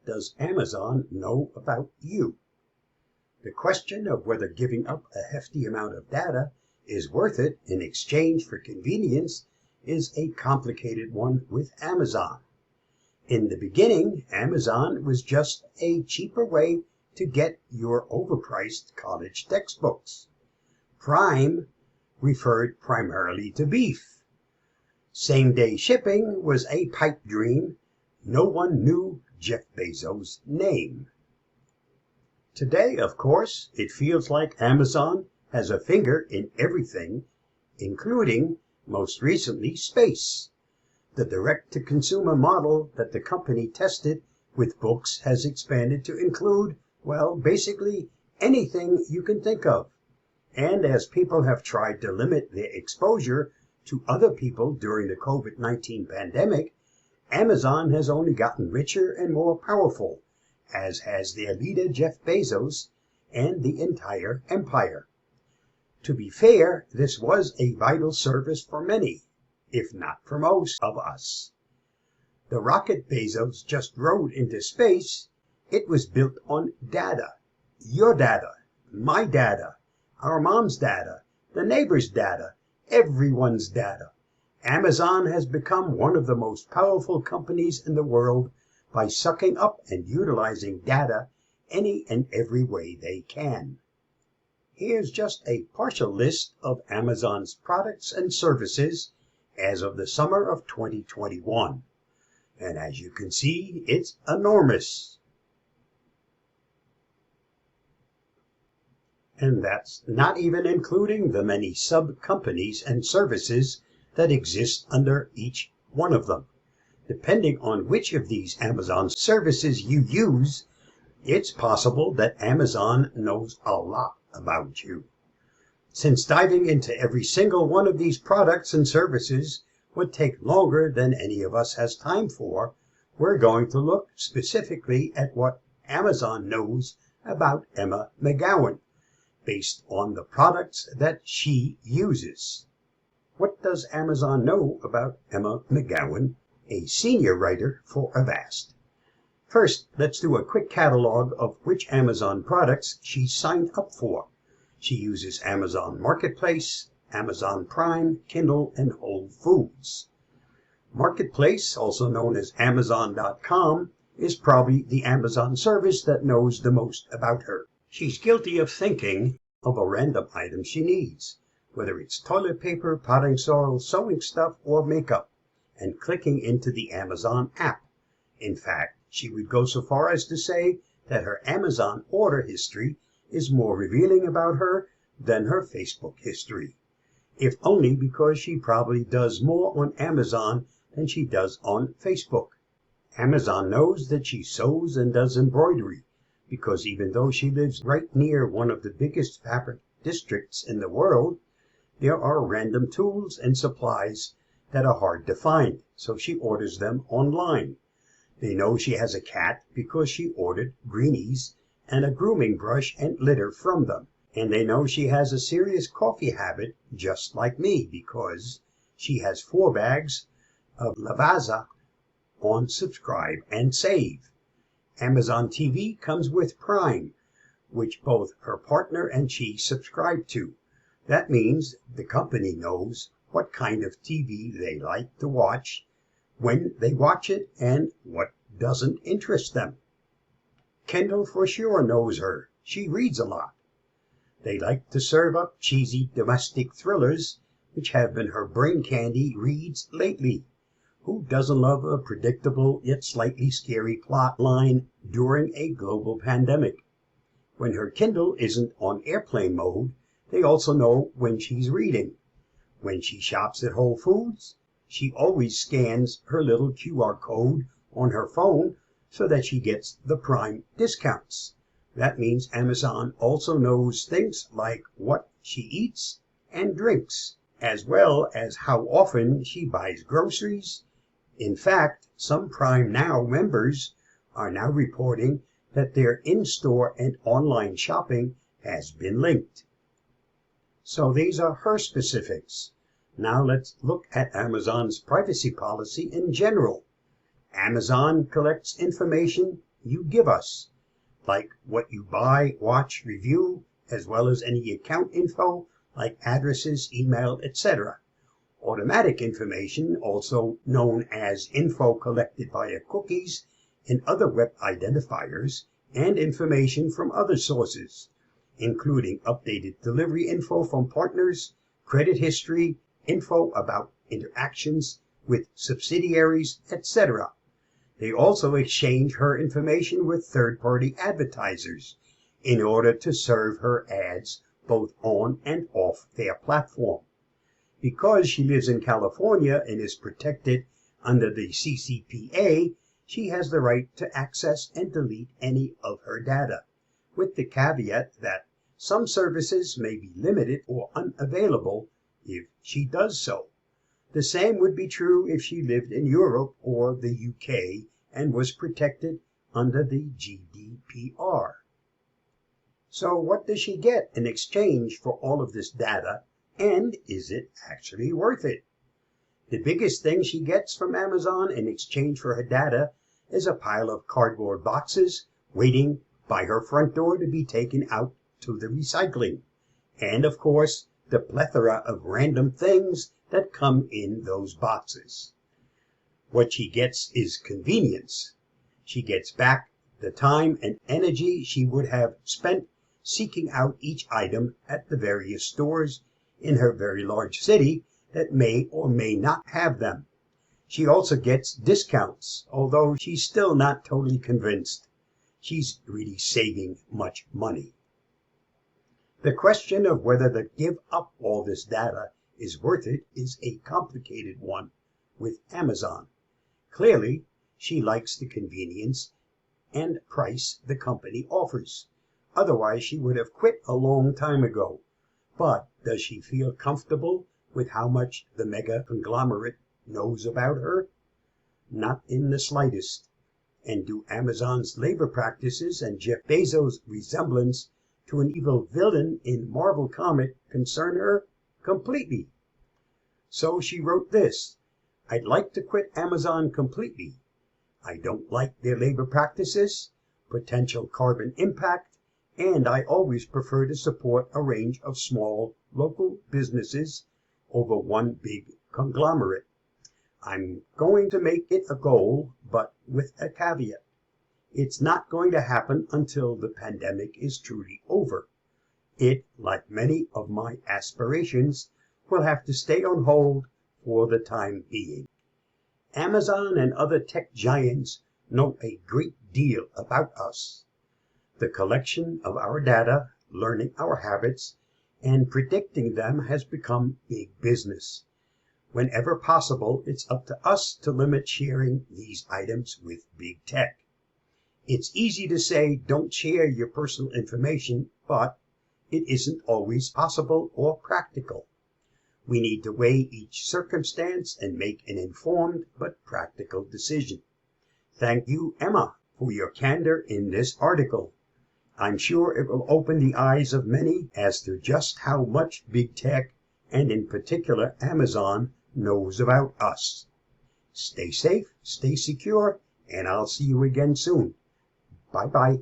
does Amazon know about you? The question of whether giving up a hefty amount of data is worth it in exchange for convenience is a complicated one with Amazon. In the beginning, Amazon was just a cheaper way to get your overpriced college textbooks. Prime referred primarily to beef. Same-day shipping was a pipe dream. No one knew Jeff Bezos' name. Today, of course, it feels like Amazon has a finger in everything, including, most recently, space. The direct-to-consumer model that the company tested with books has expanded to include, well, basically anything you can think of. And as people have tried to limit their exposure to other people during the COVID-19 pandemic, Amazon has only gotten richer and more powerful, as has their leader Jeff Bezos and the entire empire. To be fair, this was a vital service for many, if not for most of us. The rocket Bezos just rode into space, it was built on data. Your data, my data, our mom's data, the neighbor's data, everyone's data. Amazon has become one of the most powerful companies in the world by sucking up and utilizing data any and every way they can. Here's just a partial list of Amazon's products and services as of the summer of 2021. And as you can see, it's enormous. And that's not even including the many sub-companies and services that exist under each one of them. Depending on which of these Amazon services you use, it's possible that Amazon knows a lot about you. Since diving into every single one of these products and services would take longer than any of us has time for, we're going to look specifically at what Amazon knows about Emma McGowan, based on the products that she uses. What does Amazon know about Emma McGowan, a senior writer for Avast? First, let's do a quick catalog of which Amazon products she signed up for. She uses Amazon Marketplace, Amazon Prime, Kindle, and Whole Foods. Marketplace, also known as Amazon.com, is probably the Amazon service that knows the most about her. She's guilty of thinking of a random item she needs, whether it's toilet paper, potting soil, sewing stuff, or makeup, and clicking into the Amazon app. In fact, she would go so far as to say that her Amazon order history is more revealing about her than her Facebook history, if only because she probably does more on Amazon than she does on Facebook. Amazon knows that she sews and does embroidery, because even though she lives right near one of the biggest fabric districts in the world, there are random tools and supplies that are hard to find, so she orders them online. They know she has a cat because she ordered greenies and a grooming brush and litter from them. And they know she has a serious coffee habit, just like me, because she has 4 bags of Lavazza on Subscribe and Save. Amazon TV comes with Prime, which both her partner and she subscribe to. That means the company knows what kind of TV they like to watch, when they watch it, and what doesn't interest them. Kindle for sure knows her. She reads a lot. They like to serve up cheesy domestic thrillers, which have been her brain candy reads lately. Who doesn't love a predictable yet slightly scary plot line during a global pandemic? When her Kindle isn't on airplane mode, they also know when she's reading. When she shops at Whole Foods, she always scans her little QR code on her phone so that she gets the Prime discounts. That means Amazon also knows things like what she eats and drinks, as well as how often she buys groceries. In fact, some Prime Now members are now reporting that their in-store and online shopping has been linked. So these are her specifics. Now let's look at Amazon's privacy policy in general. Amazon collects information you give us, like what you buy, watch, review, as well as any account info like addresses, email, etc. Automatic information, also known as info collected via cookies and other web identifiers, and information from other sources, including updated delivery info from partners, credit history, info about interactions with subsidiaries, etc. They also exchange her information with third-party advertisers in order to serve her ads both on and off their platform. Because she lives in California and is protected under the CCPA, she has the right to access and delete any of her data, with the caveat that some services may be limited or unavailable if she does so. The same would be true if she lived in Europe or the UK and was protected under the GDPR. So what does she get in exchange for all of this data, and is it actually worth it? The biggest thing she gets from Amazon in exchange for her data is a pile of cardboard boxes waiting by her front door to be taken out to the recycling, and of course the plethora of random things that come in those boxes. What she gets is convenience. She gets back the time and energy she would have spent seeking out each item at the various stores in her very large city that may or may not have them. She also gets discounts, although she's still not totally convinced she's really saving much money. The question of whether to give up all this data is worth it is a complicated one with Amazon. Clearly, she likes the convenience and price the company offers. Otherwise, she would have quit a long time ago. But does she feel comfortable with how much the mega conglomerate knows about her? Not in the slightest. And do Amazon's labor practices and Jeff Bezos' resemblance to an evil villain in Marvel comic concern her? Completely. So she wrote this: I'd like to quit Amazon completely. I don't like their labor practices, potential carbon impact, and I always prefer to support a range of small local businesses over one big conglomerate. I'm going to make it a goal, but with a caveat. It's not going to happen until the pandemic is truly over. It, like many of my aspirations, will have to stay on hold for the time being. Amazon and other tech giants know a great deal about us. The collection of our data, learning our habits, and predicting them has become big business. Whenever possible, it's up to us to limit sharing these items with big tech. It's easy to say don't share your personal information, but it isn't always possible or practical. We need to weigh each circumstance and make an informed but practical decision. Thank you, Emma, for your candor in this article. I'm sure it will open the eyes of many as to just how much big tech, and in particular Amazon, knows about us. Stay safe, stay secure, and I'll see you again soon. Bye-bye.